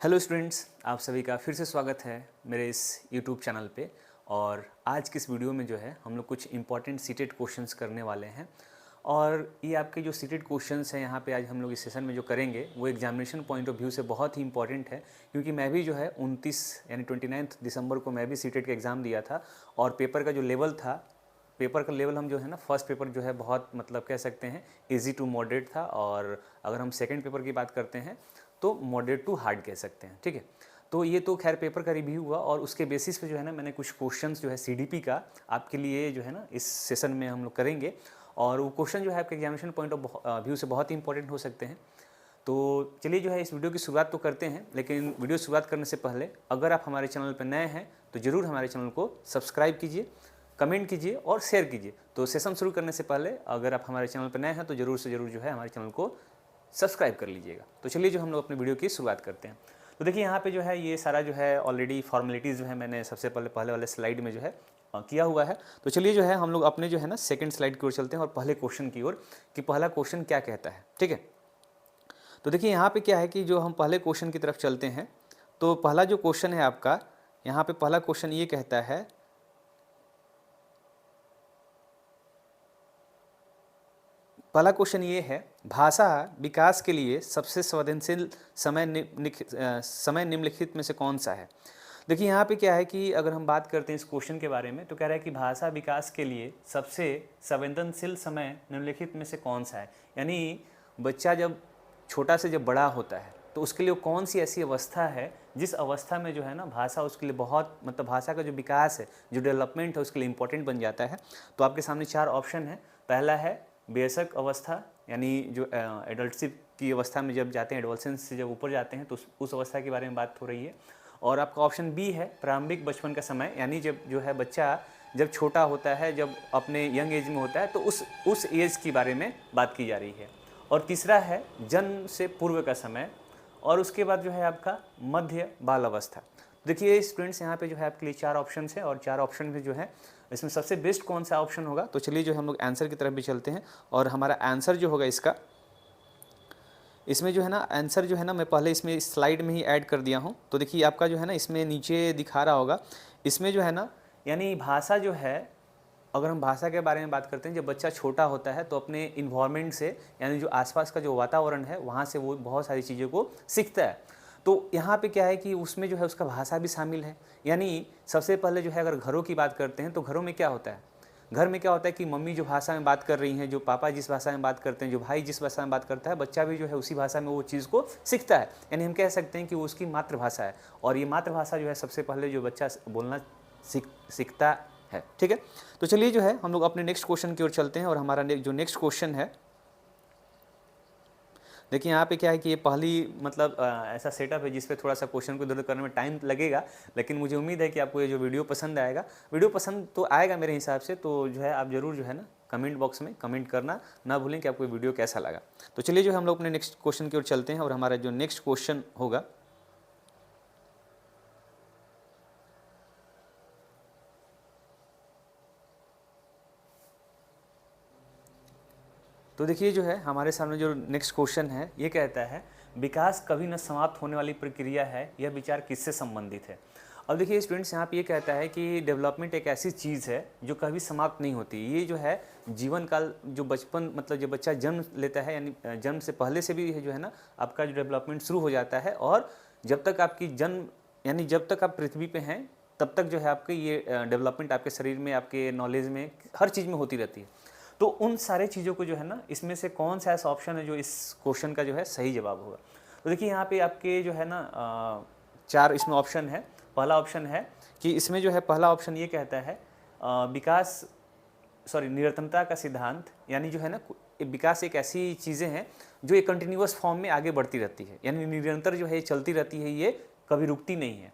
Hello students, आप सभी का फिर से स्वागत है मेरे इस यूट्यूब चैनल पे। और आज की इस वीडियो में जो है हम लोग कुछ इंपॉर्टेंट सीटेड क्वेश्चंस करने वाले हैं। और ये आपके जो सीटेड क्वेश्चंस हैं यहाँ पे आज हम लोग इस सेशन में जो करेंगे वो एग्जामिनेशन पॉइंट ऑफ व्यू से बहुत ही इंपॉर्टेंट है, क्योंकि मैं भी जो है 29 यानी 29 दिसंबर को मैं भी सीटेड का एग्ज़ाम दिया था। और पेपर का जो लेवल था, पेपर का लेवल हम जो है ना, फर्स्ट पेपर जो है बहुत मतलब कह सकते हैं इजी टू मॉडरेट था, और अगर हम सेकंड पेपर की बात करते हैं तो मॉडरेट टू हार्ड कह सकते हैं। ठीक है, तो ये तो खैर पेपर का रिव्यू हुआ, और उसके बेसिस पे जो है ना मैंने कुछ क्वेश्चंस जो है सीडीपी का आपके लिए जो है ना इस सेशन में हम लोग करेंगे। और वो क्वेश्चन जो है आपके एग्जामिनेशन पॉइंट ऑफ व्यू से बहुत ही इंपॉर्टेंट हो सकते हैं। तो चलिए जो है इस वीडियो की शुरुआत तो करते हैं, लेकिन वीडियो शुरुआत करने से पहले अगर आप हमारे चैनल पर नए हैं तो ज़रूर हमारे चैनल को सब्सक्राइब कीजिए, कमेंट कीजिए और शेयर कीजिए। तो सेशन शुरू करने से पहले अगर आप हमारे चैनल पर नए हैं तो ज़रूर से ज़रूर जो है हमारे चैनल को सब्सक्राइब कर लीजिएगा। तो चलिए जो हम लोग अपने वीडियो की शुरुआत करते हैं। तो देखिए यहाँ पे जो है ये सारा जो है ऑलरेडी फॉर्मेलिटीज़ जो है मैंने सबसे पहले वाले स्लाइड में जो है किया हुआ है। तो चलिए जो है हम लोग अपने जो है ना सेकंड स्लाइड की ओर चलते हैं और पहले क्वेश्चन की ओर, कि पहला क्वेश्चन क्या कहता है। ठीक है, तो देखिए यहाँ पे क्या है कि जो हम पहले क्वेश्चन की तरफ चलते हैं, तो पहला जो क्वेश्चन है आपका, यहाँ पे पहला क्वेश्चन ये कहता है, पहला क्वेश्चन ये है, भाषा विकास के लिए सबसे संवेदनशील समय निम्नलिखित में से कौन सा है। देखिए यहाँ पे क्या है कि अगर हम बात करते हैं इस क्वेश्चन के बारे में, तो कह रहा है कि भाषा विकास के लिए सबसे संवेदनशील समय निम्नलिखित में से कौन सा है। यानी बच्चा जब छोटा से जब बड़ा होता है तो उसके लिए कौन सी ऐसी अवस्था है जिस अवस्था में जो है ना भाषा उसके लिए बहुत मतलब भाषा का जो विकास है, जो डेवलपमेंट है उसके लिए इम्पोर्टेंट बन जाता है। तो आपके सामने चार ऑप्शन है। पहला है बेशक अवस्था, यानी जो एडल्टशिप की अवस्था में जब जाते हैं, एडोलसेंस से जब ऊपर जाते हैं तो उस अवस्था के बारे में बात हो रही है। और आपका ऑप्शन बी है प्रारंभिक बचपन का समय, यानी जब जो है बच्चा जब छोटा होता है, जब अपने यंग एज में होता है, तो उस एज के बारे में बात की जा रही है। और तीसरा है जन्म से पूर्व का समय, और उसके बाद जो है आपका मध्य बाल अवस्था। देखिए स्टूडेंट्स यहाँ पे जो है आपके लिए चार ऑप्शन है, और चार ऑप्शन में जो है इसमें सबसे बेस्ट कौन सा ऑप्शन होगा। तो चलिए जो हम लोग आंसर की तरफ भी चलते हैं, और हमारा आंसर जो होगा इसका, इसमें जो है ना आंसर जो है ना मैं पहले इसमें स्लाइड में ही ऐड कर दिया हूँ। तो देखिए आपका जो है ना इसमें नीचे दिखा रहा होगा, इसमें जो है ना यानी भाषा जो है, अगर हम भाषा के बारे में बात करते हैं, जब बच्चा छोटा होता है तो अपने इन्वायरमेंट से, यानी जो आसपास का जो वातावरण है वहाँ से वो बहुत सारी चीज़ों को सीखता है। तो यहाँ पे क्या है कि उसमें जो है उसका भाषा भी शामिल है। यानी सबसे पहले जो है अगर घरों की बात करते हैं तो घरों में क्या होता है, घर में क्या होता है कि मम्मी जो भाषा में बात कर रही हैं, जो पापा जिस भाषा में बात करते हैं, जो भाई जिस भाषा में बात करता है, बच्चा भी जो है उसी भाषा में वो चीज़ को सीखता है। यानी हम कह सकते हैं कि वो उसकी मातृभाषा है, और ये मातृभाषा जो है सबसे पहले जो बच्चा बोलना सीखता है। ठीक है, तो चलिए जो है हम लोग अपने नेक्स्ट क्वेश्चन की ओर चलते हैं, और हमारा जो नेक्स्ट क्वेश्चन है, देखिए यहाँ पे क्या है कि ये पहली मतलब ऐसा सेटअप है जिस पे थोड़ा सा क्वेश्चन को इधर करने में टाइम लगेगा, लेकिन मुझे उम्मीद है कि आपको ये जो वीडियो पसंद आएगा। वीडियो पसंद तो आएगा मेरे हिसाब से, तो जो है आप ज़रूर जो है ना कमेंट बॉक्स में कमेंट करना ना भूलें कि आपको ये वीडियो कैसा लगा। तो चलिए जो हम लोग अपने नेक्स्ट क्वेश्चन की ओर चलते हैं, और हमारा जो नेक्स्ट क्वेश्चन होगा, तो देखिए जो है हमारे सामने जो नेक्स्ट क्वेश्चन है ये कहता है, विकास कभी न समाप्त होने वाली प्रक्रिया है, यह विचार किससे संबंधित है। अब देखिए स्टूडेंट्स यहाँ पे ये कहता है कि डेवलपमेंट एक ऐसी चीज़ है जो कभी समाप्त नहीं होती। ये जो है जीवन काल, जो बचपन मतलब जब बच्चा जन्म लेता है, यानी जन्म से पहले से भी जो है ना आपका जो डेवलपमेंट शुरू हो जाता है, और जब तक आपकी जन्म यानी जब तक आप पृथ्वी पे हैं तब तक जो है आपके ये डेवलपमेंट आपके शरीर में, आपके नॉलेज में, हर चीज़ में होती रहती है। तो उन सारे चीज़ों को जो है ना इसमें से कौन सा ऐसा ऑप्शन है जो इस क्वेश्चन का जो है सही जवाब होगा। तो देखिए यहाँ पे आपके जो है ना चार इसमें ऑप्शन है। पहला ऑप्शन है कि इसमें जो है पहला ऑप्शन ये कहता है निरंतरता का सिद्धांत, यानी जो है ना विकास एक ऐसी चीज़ें हैं जो एक कंटिन्यूअस फॉर्म में आगे बढ़ती रहती है, यानी निरंतर जो है चलती रहती है, ये कभी रुकती नहीं है।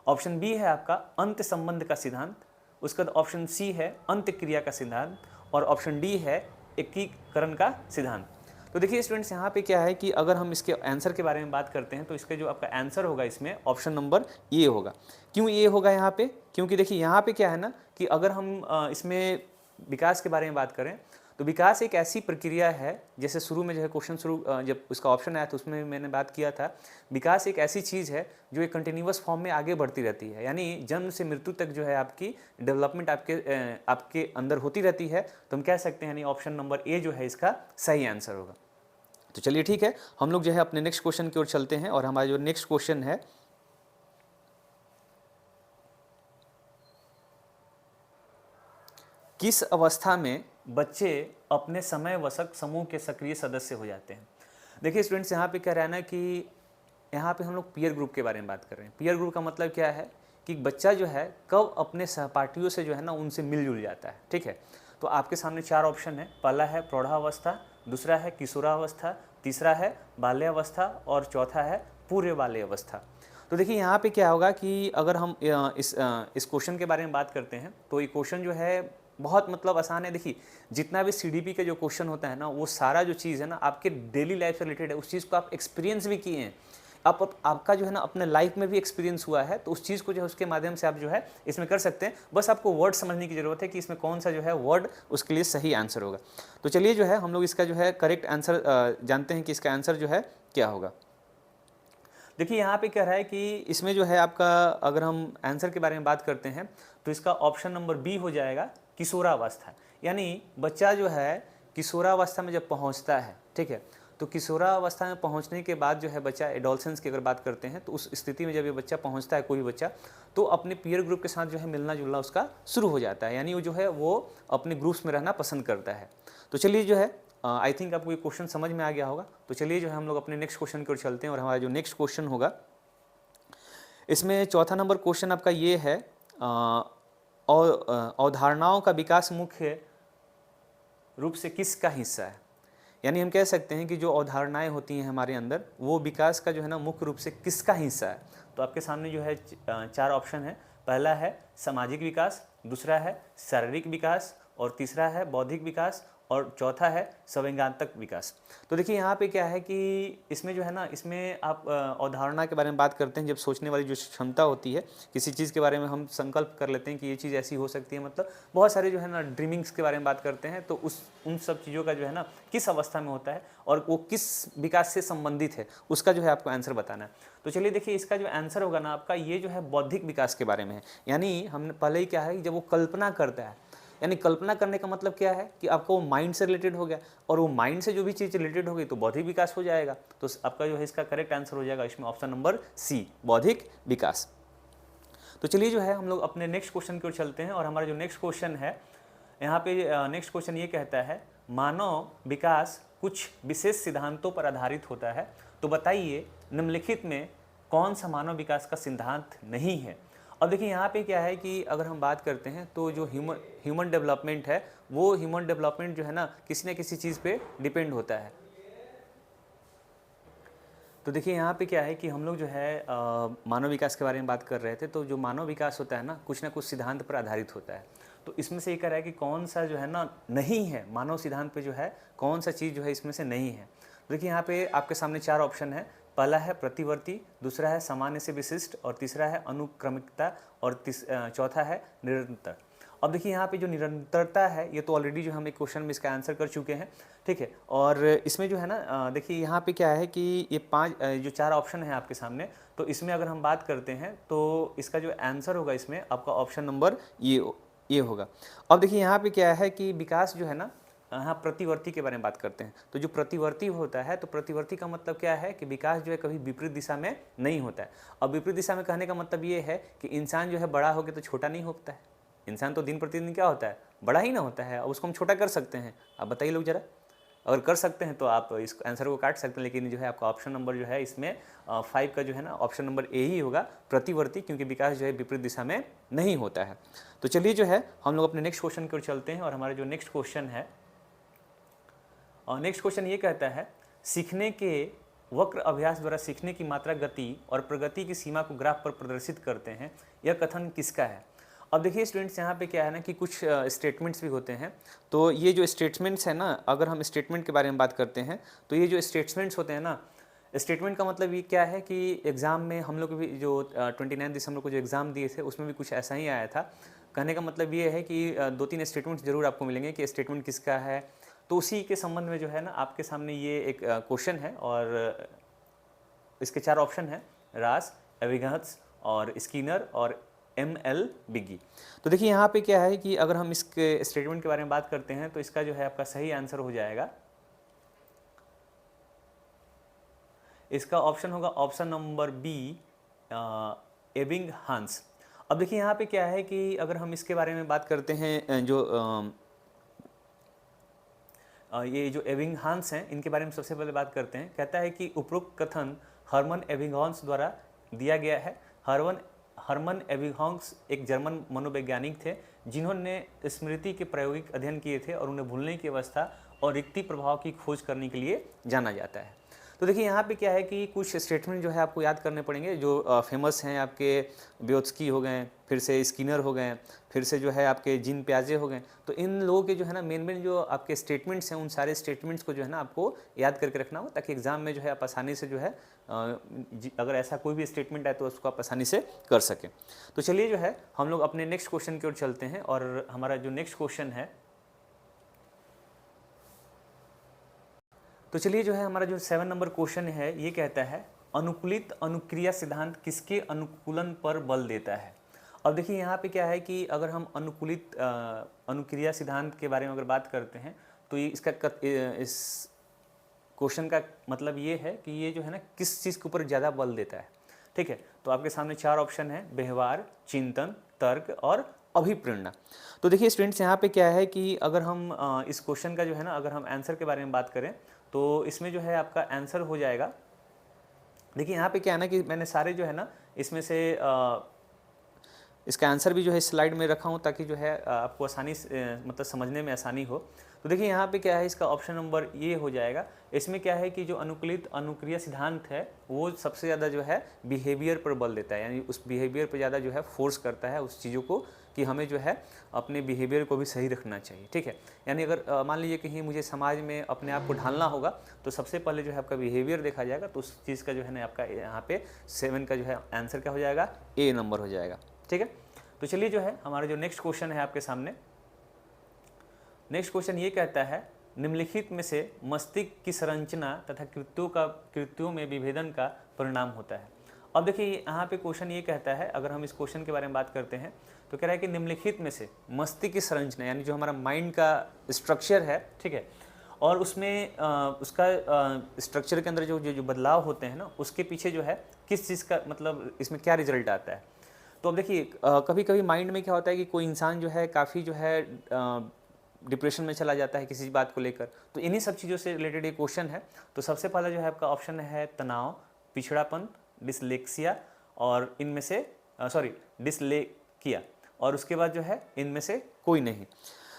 ऑप्शन बी है आपका अंत संबंध का सिद्धांत, उसका ऑप्शन सी है अंत क्रिया का सिद्धांत, और ऑप्शन डी है एकीकरण का सिद्धांत। तो देखिए स्टूडेंट्स यहाँ पे क्या है कि अगर हम इसके आंसर के बारे में बात करते हैं तो इसके जो आपका आंसर होगा इसमें ऑप्शन नंबर ए होगा। क्यों ए होगा यहाँ पे, क्योंकि देखिए यहाँ पे क्या है ना कि अगर हम इसमें विकास के बारे में बात करें तो विकास एक ऐसी प्रक्रिया है, जैसे शुरू में जो है क्वेश्चन शुरू जब उसका ऑप्शन आया तो उसमें मैंने बात किया था, विकास एक ऐसी चीज़ है जो एक कंटिन्यूअस फॉर्म में आगे बढ़ती रहती है, यानी जन्म से मृत्यु तक जो है आपकी डेवलपमेंट आपके अंदर होती रहती है। तो हम कह सकते हैं यानी ऑप्शन नंबर ए जो है इसका सही आंसर होगा। तो चलिए ठीक है, हम लोग जो है अपने नेक्स्ट क्वेश्चन की ओर चलते हैं और हमारा जो नेक्स्ट क्वेश्चन है, किस अवस्था में बच्चे अपने समय वशक समूह के सक्रिय सदस्य हो जाते हैं। देखिए स्टूडेंट्स, यहाँ पे क्या रहना है कि यहाँ पे हम लोग पीयर ग्रुप के बारे में बात कर रहे हैं। पीयर ग्रुप का मतलब क्या है कि बच्चा जो है कब अपने सहपाठियों से जो है ना उनसे मिलजुल जाता है। ठीक है, तो आपके सामने 4 ऑप्शन है। पहला है प्रौढ़ावस्था, दूसरा है किशोरावस्था, तीसरा है बाल्यावस्था और चौथा है पूर्व बाल्यावस्था। तो देखिए यहाँ पे क्या होगा कि अगर हम इस क्वेश्चन के बारे में बात करते हैं तो ये क्वेश्चन जो है बहुत मतलब आसान है। देखिए जितना भी सीडीपी का जो क्वेश्चन होता है ना, वो सारा जो चीज़ है ना आपके डेली लाइफ से रिलेटेड है, उस चीज़ को आप एक्सपीरियंस भी किए हैं, आपका जो है ना अपने लाइफ में भी एक्सपीरियंस हुआ है, तो उस चीज़ को जो है उसके माध्यम से आप जो है इसमें कर सकते हैं। बस आपको वर्ड समझने की ज़रूरत है कि इसमें कौन सा जो है वर्ड उसके लिए सही आंसर होगा। तो चलिए जो है हम लोग इसका जो है करेक्ट आंसर जानते हैं कि इसका आंसर जो है क्या होगा। देखिए यहाँ पे क्या रहा है कि इसमें जो है आपका, अगर हम आंसर के बारे में बात करते हैं तो इसका ऑप्शन नंबर बी हो जाएगा, किशोरावस्था। यानी बच्चा जो है किशोरावस्था में जब पहुँचता है, ठीक है, तो किशोरावस्था में पहुँचने के बाद जो है बच्चा एडोलसेंस की अगर बात करते हैं तो उस स्थिति में जब ये बच्चा पहुँचता है, कोई भी बच्चा, तो अपने पीयर ग्रुप के साथ जो है मिलना जुलना उसका शुरू हो जाता है, यानी वो जो है वो अपने ग्रुप्स में रहना पसंद करता है। तो चलिए जो है आई थिंक आपको ये क्वेश्चन समझ में आ गया होगा। तो चलिए जो है हम लोग अपने नेक्स्ट क्वेश्चन की ओर चलते हैं और हमारा जो नेक्स्ट क्वेश्चन होगा, इसमें चौथा नंबर क्वेश्चन आपका ये है, अवधारणाओं का विकास मुख्य रूप से किसका हिस्सा है। यानी हम कह सकते हैं कि जो अवधारणाएं होती हैं हमारे अंदर, वो विकास का जो है ना मुख्य रूप से किसका हिस्सा है। तो आपके सामने जो है 4 ऑप्शन है। पहला है सामाजिक विकास, दूसरा है शारीरिक विकास और तीसरा है बौद्धिक विकास और चौथा है संवेगात्मक विकास। तो देखिए यहाँ पे क्या है कि इसमें जो है ना, इसमें आप अवधारणा के बारे में बात करते हैं, जब सोचने वाली जो क्षमता होती है, किसी चीज़ के बारे में हम संकल्प कर लेते हैं कि ये चीज़ ऐसी हो सकती है, मतलब बहुत सारे जो है ना ड्रीमिंग्स के बारे में बात करते हैं, तो उन सब चीज़ों का जो है ना किस अवस्था में होता है और वो किस विकास से संबंधित है, उसका जो है आपको आंसर बताना है। तो चलिए देखिए, इसका जो आंसर होगा ना आपका, ये जो है बौद्धिक विकास के बारे में है। यानी हमने पहले ही क्या है कि जब वो कल्पना करता है, यानी कल्पना करने का मतलब क्या है कि आपका वो माइंड से रिलेटेड हो गया, और वो माइंड से जो भी चीज़ रिलेटेड होगी तो बौद्धिक विकास हो जाएगा। तो आपका जो है इसका करेक्ट आंसर हो जाएगा इसमें ऑप्शन नंबर सी, बौद्धिक विकास। तो चलिए जो है हम लोग अपने नेक्स्ट क्वेश्चन की ओर चलते हैं और हमारा जो नेक्स्ट क्वेश्चन है, यहाँ पे नेक्स्ट क्वेश्चन ये कहता है, मानव विकास कुछ विशेष सिद्धांतों पर आधारित होता है, तो बताइए निम्नलिखित में कौन सा मानव विकास का सिद्धांत नहीं है। अब देखिए यहाँ पे क्या है कि अगर हम बात करते हैं तो जो ह्यूमन डेवलपमेंट है, वो ह्यूमन डेवलपमेंट जो है ना किसी न किसी चीज़ पे डिपेंड होता है। तो देखिए यहाँ पे क्या है कि हम लोग जो है मानव विकास के बारे में बात कर रहे थे, तो जो मानव विकास होता है ना कुछ सिद्धांत पर आधारित होता है। तो इसमें से ये कह रहा है कि कौन सा जो है ना नहीं है, मानव सिद्धांत पे जो है कौन सा चीज़ जो है इसमें से नहीं है। तो देखिए यहाँ पे आपके सामने 4 ऑप्शन है। पहला है प्रतिवर्ती, दूसरा है सामान्य से विशिष्ट और तीसरा है अनुक्रमिकता और चौथा है निरंतर। अब देखिए यहाँ पे जो निरंतरता है, ये तो ऑलरेडी जो हम एक क्वेश्चन में इसका आंसर कर चुके हैं, ठीक है। और इसमें जो है ना देखिए यहाँ पे क्या है कि ये 5 जो 4 ऑप्शन है आपके सामने, तो इसमें अगर हम बात करते हैं तो इसका जो आंसर होगा इसमें आपका ऑप्शन नंबर ये होगा। अब देखिए यहाँ पे क्या है कि विकास जो है ना, यहाँ प्रतिवर्ती के बारे में बात करते हैं। तो जो प्रतिवर्ती होता है, तो प्रतिवर्ती का मतलब क्या है कि विकास जो है कभी विपरीत दिशा में नहीं होता है। अब विपरीत दिशा में कहने का मतलब ये है कि इंसान जो है बड़ा हो गया तो छोटा नहीं होता है। इंसान तो दिन प्रतिदिन क्या होता है, बड़ा ही ना होता है। अब उसको हम छोटा कर सकते हैं। अब बताइए लोग ज़रा, अगर कर सकते हैं तो आप इस आंसर को काट सकते हैं, लेकिन जो है आपका ऑप्शन नंबर जो है इसमें 5 का जो है ना ऑप्शन नंबर ए ही होगा, प्रतिवर्ती, क्योंकि विकास जो है विपरीत दिशा में नहीं होता है। तो चलिए जो है हम लोग अपने नेक्स्ट क्वेश्चन की ओर चलते हैं और हमारा जो नेक्स्ट क्वेश्चन है, और नेक्स्ट क्वेश्चन ये कहता है, सीखने के वक्र अभ्यास द्वारा सीखने की मात्रा, गति और प्रगति की सीमा को ग्राफ पर प्रदर्शित करते हैं, यह कथन किसका है। अब देखिए स्टूडेंट्स, यहाँ पे क्या है ना कि कुछ स्टेटमेंट्स भी होते हैं। तो ये जो स्टेटमेंट्स हैं ना, अगर हम स्टेटमेंट के बारे में बात करते हैं तो ये जो स्टेटमेंट्स होते हैं ना, स्टेटमेंट का मतलब ये क्या है कि एग्ज़ाम में हम लोग भी जो 29 दिसंबर को जो एग्ज़ाम दिए थे उसमें भी कुछ ऐसा ही आया था। कहने का मतलब ये है कि 2-3 स्टेटमेंट्स जरूर आपको मिलेंगे कि स्टेटमेंट किसका है, तो उसी के संबंध में जो है ना आपके सामने ये एक क्वेश्चन है और इसके 4 ऑप्शन हैं, रास, एविगन्स और स्किनर और एम.एल. बिगी। तो देखिए यहाँ पे क्या है कि अगर हम इसके स्टेटमेंट के बारे में बात करते हैं तो इसका जो है आपका सही आंसर हो जाएगा, इसका ऑप्शन होगा ऑप्शन नंबर बी, एबिंगहास। अब देखिए यहाँ पे क्या है कि अगर हम इसके बारे में बात करते हैं ये जो एबिंगहास हैं इनके बारे में सबसे पहले बात करते हैं। कहता है कि उपरोक्त कथन हर्मन एबिंगहास द्वारा दिया गया है। हर्मन एबिंगहास एक जर्मन मनोवैज्ञानिक थे जिन्होंने स्मृति के प्रायोगिक अध्ययन किए थे और उन्हें भूलने की अवस्था और रिक्ति प्रभाव की खोज करने के लिए जाना जाता है। तो देखिए यहाँ पे क्या है कि कुछ स्टेटमेंट जो है आपको याद करने पड़ेंगे जो फेमस हैं आपके, ब्योत्स्की हो गए, फिर से स्किनर हो गए, फिर से जो है आपके जीन पियाजे हो गए। तो इन लोगों के जो है ना मेन जो आपके स्टेटमेंट्स हैं उन सारे स्टेटमेंट्स को जो है ना आपको याद करके रखना हो ताकि एग्जाम में जो है आप आसानी से जो है अगर ऐसा कोई भी स्टेटमेंट है तो उसको आप आसानी से कर सकें। तो चलिए जो है हम लोग अपने नेक्स्ट क्वेश्चन की ओर चलते हैं और हमारा जो नेक्स्ट क्वेश्चन है, तो चलिए जो है हमारा जो 7 नंबर क्वेश्चन है ये कहता है अनुकूलित अनुक्रिया सिद्धांत किसके अनुकूलन पर बल देता है। अब देखिए यहाँ पे क्या है कि अगर हम अनुकूलित अनुक्रिया सिद्धांत के बारे में अगर बात करते हैं तो ये इस क्वेश्चन का मतलब ये है कि ये जो है ना किस चीज़ के ऊपर ज़्यादा बल देता है। ठीक है, तो आपके सामने 4 ऑप्शन है, व्यवहार, चिंतन, तर्क और अभिप्रेरणा। तो देखिए स्टूडेंट्स यहाँ पे क्या है कि अगर हम इस क्वेश्चन का जो है ना अगर हम आंसर के बारे में बात करें तो इसमें जो है आपका आंसर हो जाएगा, देखिए यहाँ पे क्या है ना कि मैंने सारे जो है ना इसमें से इसका आंसर भी जो है स्लाइड में रखा हूँ ताकि जो है आपको आसानी मतलब समझने में आसानी हो। तो देखिए यहाँ पे क्या है, इसका ऑप्शन नंबर ये हो जाएगा। इसमें क्या है कि जो अनुकूलित अनुक्रिया सिद्धांत है वो सबसे ज़्यादा जो है बिहेवियर पर बल देता है, यानी उस बिहेवियर पर ज़्यादा जो है फोर्स करता है उस चीज़ों को कि हमें जो है अपने बिहेवियर को भी सही रखना चाहिए। ठीक है, यानी अगर मान लीजिए कहीं मुझे समाज में अपने आप को ढालना होगा तो सबसे पहले जो है आपका बिहेवियर देखा जाएगा। तो उस चीज़ का जो है ना आपका यहाँ पे 7 का जो है आंसर क्या हो जाएगा, ए नंबर हो जाएगा। ठीक है, तो चलिए जो है हमारा जो नेक्स्ट क्वेश्चन है आपके सामने, नेक्स्ट क्वेश्चन ये कहता है निम्नलिखित में से मस्तिष्क की संरचना तथा कृत्यों में विभेदन का परिणाम होता है। अब देखिए यहाँ पे क्वेश्चन ये कहता है, अगर हम इस क्वेश्चन के बारे में बात करते हैं तो कह रहा है कि निम्नलिखित में से मस्तिष्क की संरचना यानी जो हमारा माइंड का स्ट्रक्चर है, ठीक है, और उसमें उसका स्ट्रक्चर के अंदर जो बदलाव होते हैं ना उसके पीछे जो है किस चीज़ का मतलब इसमें क्या रिजल्ट आता है। तो अब देखिए कभी कभी माइंड में क्या होता है कि कोई इंसान जो है काफ़ी जो है डिप्रेशन में चला जाता है किसी बात को लेकर। तो इन्हीं सब चीज़ों से रिलेटेड ये क्वेश्चन है। तो सबसे पहला जो है आपका ऑप्शन है तनाव, पिछड़ापन, डिसलेक्सिया और इनमें से डिसलेकिया, और उसके बाद जो है इनमें से कोई नहीं।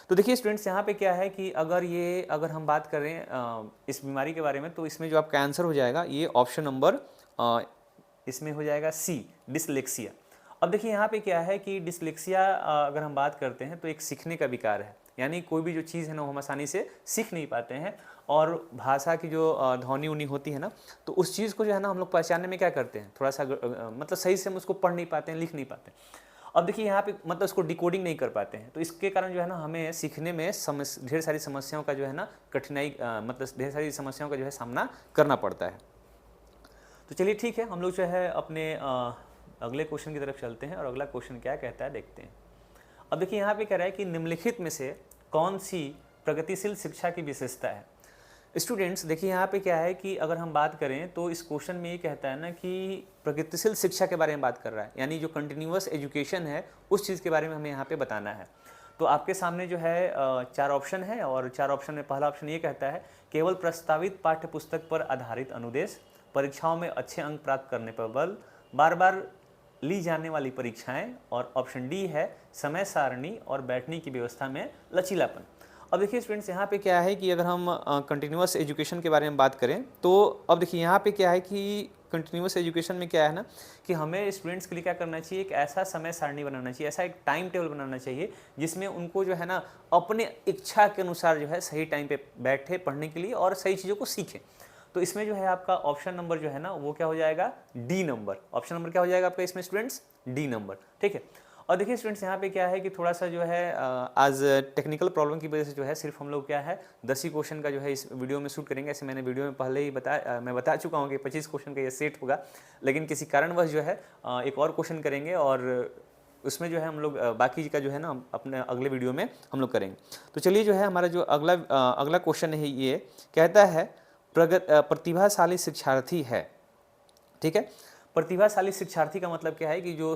तो देखिए स्टूडेंट्स यहाँ पे क्या है कि अगर हम बात करें इस बीमारी के बारे में तो इसमें जो आपका आंसर हो जाएगा ये ऑप्शन नंबर इसमें हो जाएगा सी, डिसलेक्सिया। अब देखिए यहाँ पे क्या है कि डिसलेक्सिया अगर हम बात करते हैं तो एक सीखने का विकार है, यानी कोई भी जो चीज़ है ना हम आसानी से सीख नहीं पाते हैं और भाषा की जो ध्वनि उनी होती है ना तो उस चीज़ को जो है ना हम लोग पहचानने में क्या करते हैं थोड़ा सा मतलब सही से हम उसको पढ़ नहीं पाते हैं, लिख नहीं पाते। अब देखिए यहाँ पे मतलब उसको डिकोडिंग नहीं कर पाते हैं, तो इसके कारण जो है ना हमें सीखने में ढेर सारी समस्याओं का जो है ना कठिनाई मतलब ढेर सारी समस्याओं का जो है सामना करना पड़ता है। तो चलिए ठीक है, हम लोग जो है अपने अगले क्वेश्चन की तरफ चलते हैं और अगला क्वेश्चन क्या कहता है देखते हैं। अब देखिए यहाँ पे कह रहा है कि निम्नलिखित में से कौन सी प्रगतिशील शिक्षा की विशेषता है। स्टूडेंट्स देखिए यहाँ पे क्या है कि अगर हम बात करें तो इस क्वेश्चन में ये कहता है ना कि प्रगतिशील शिक्षा के बारे में बात कर रहा है, यानी जो कंटिन्यूअस एजुकेशन है उस चीज़ के बारे में हमें यहाँ पे बताना है। तो आपके सामने जो है 4 ऑप्शन है और 4 ऑप्शन में पहला ऑप्शन ये कहता है केवल प्रस्तावित पाठ्य पुस्तक पर आधारित अनुदेश, परीक्षाओं में अच्छे अंक प्राप्त करने पर बल, बार बार ली जाने वाली परीक्षाएं, और ऑप्शन डी है समय सारणी और बैठने की व्यवस्था में लचीलापन। अब देखिए स्टूडेंट्स यहाँ पे क्या है कि अगर हम कंटिन्यूअस एजुकेशन के बारे में बात करें तो अब देखिए यहाँ पे क्या है कि कंटिन्यूअस एजुकेशन में क्या है ना कि हमें स्टूडेंट्स के लिए क्या करना चाहिए, एक ऐसा समय सारणी बनाना चाहिए, ऐसा एक टाइम टेबल बनाना चाहिए जिसमें उनको जो है ना अपने इच्छा के अनुसार जो है सही टाइम पे बैठे पढ़ने के लिए और सही चीज़ों को सीखें। तो इसमें जो है आपका ऑप्शन नंबर जो है ना वो क्या हो जाएगा, डी नंबर। ऑप्शन नंबर क्या हो जाएगा आपका इसमें स्टूडेंट्स, डी नंबर। ठीक है, और देखिए स्टूडेंट्स यहाँ पे क्या है कि थोड़ा सा जो है आज टेक्निकल प्रॉब्लम की वजह से जो है सिर्फ हम लोग क्या है 10 ही क्वेश्चन का जो है इस वीडियो में शूट करेंगे। ऐसे मैंने वीडियो में पहले ही मैं बता चुका हूँ कि 25 क्वेश्चन का ये सेट होगा, लेकिन किसी कारणवश जो है एक और क्वेश्चन करेंगे और उसमें जो है हम लोग बाकी का जो है ना अपने अगले वीडियो में हम लोग करेंगे। तो चलिए जो है हमारा जो अगला क्वेश्चन है ये कहता है प्रतिभाशाली शिक्षार्थी है, ठीक है। प्रतिभाशाली शिक्षार्थी का मतलब क्या है कि जो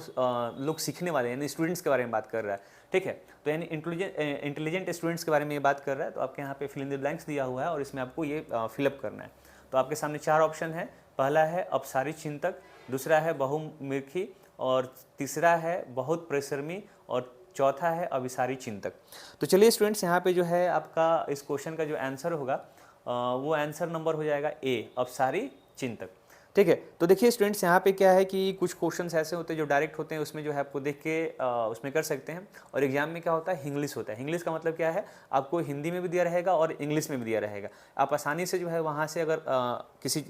लोग सीखने वाले हैं, यानी स्टूडेंट्स के बारे में बात कर रहा है, ठीक है। तो यानी इंटेलिजेंट स्टूडेंट्स के बारे में ये बात कर रहा है। तो आपके यहाँ पे फिल इन द ब्लैंक्स दिया हुआ है और इसमें आपको ये फिलअप करना है। तो आपके सामने 4 ऑप्शन है। पहला है अपसारी चिंतक, दूसरा है बहुमुखी, और तीसरा है बहुत परिश्रमी, और चौथा है अभिसारी चिंतक। तो चलिए स्टूडेंट्स यहाँ पे जो है आपका इस क्वेश्चन का जो आंसर होगा वो आंसर नंबर हो जाएगा ए, अपसारी चिंतक, ठीक है। तो देखिए स्टूडेंट्स यहाँ पे क्या है कि कुछ क्वेश्चंस ऐसे होते हैं जो डायरेक्ट होते हैं, उसमें जो है आपको देख के उसमें कर सकते हैं। और एग्जाम में क्या होता है, इंग्लिश होता है। इंग्लिश का मतलब क्या है, आपको हिंदी में भी दिया रहेगा और इंग्लिश में भी दिया रहेगा। आप आसानी से जो है वहाँ से अगर किसी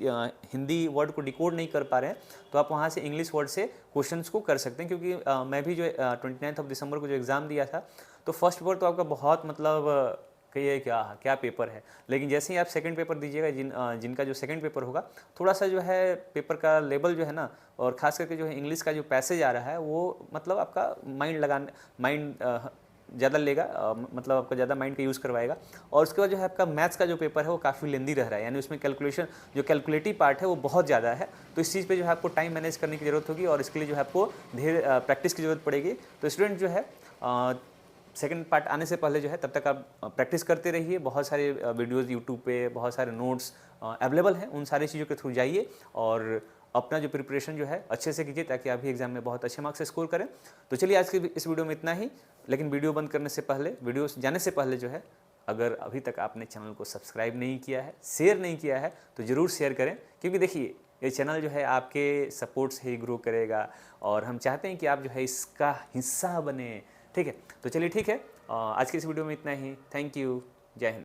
हिंदी वर्ड को डिकोड नहीं कर पा रहे हैं तो आप वहाँ से इंग्लिश वर्ड से क्वेश्चन को कर सकते हैं। क्योंकि मैं भी जो 29 दिसंबर को जो एग्ज़ाम दिया था तो फर्स्ट पेपर तो आपका बहुत मतलब कि ये क्या पेपर है, लेकिन जैसे ही आप सेकंड पेपर दीजिएगा, जिनका जो सेकंड पेपर होगा, थोड़ा सा जो है पेपर का लेवल जो है ना, और ख़ास करके जो है इंग्लिश का जो पैसेज आ रहा है वो मतलब आपका माइंड ज़्यादा लेगा, मतलब आपका ज़्यादा माइंड का यूज़ करवाएगा। और उसके बाद जो है आपका मैथ्स का जो पेपर है वो काफ़ी लेंदी रह रहा है, यानी उसमें कैलकुलेशन जो कैलकुलेटिव पार्ट है वो बहुत ज़्यादा है। तो इस चीज़ पे जो है आपको टाइम मैनेज करने की ज़रूरत होगी और इसके लिए जो है आपको ढेर प्रैक्टिस की ज़रूरत पड़ेगी। तो स्टूडेंट जो है सेकंड पार्ट आने से पहले जो है तब तक आप प्रैक्टिस करते रहिए। बहुत सारे वीडियोज़ यूट्यूब पे, बहुत सारे नोट्स अवेलेबल हैं, उन सारी चीज़ों के थ्रू जाइए और अपना जो प्रिपरेशन जो है अच्छे से कीजिए ताकि आप भी एग्जाम में बहुत अच्छे मार्क्स स्कोर करें। तो चलिए आज के इस वीडियो में इतना ही, लेकिन वीडियो बंद करने से पहले, वीडियो जाने से पहले जो है, अगर अभी तक आपने चैनल को सब्सक्राइब नहीं किया है, शेयर नहीं किया है, तो ज़रूर शेयर करें। क्योंकि देखिए ये चैनल जो है आपके सपोर्ट से ही ग्रो करेगा और हम चाहते हैं कि आप जो है इसका हिस्सा बने, ठीक है। तो चलिए ठीक है, आज के इस वीडियो में इतना ही। थैंक यू, जय हिंद।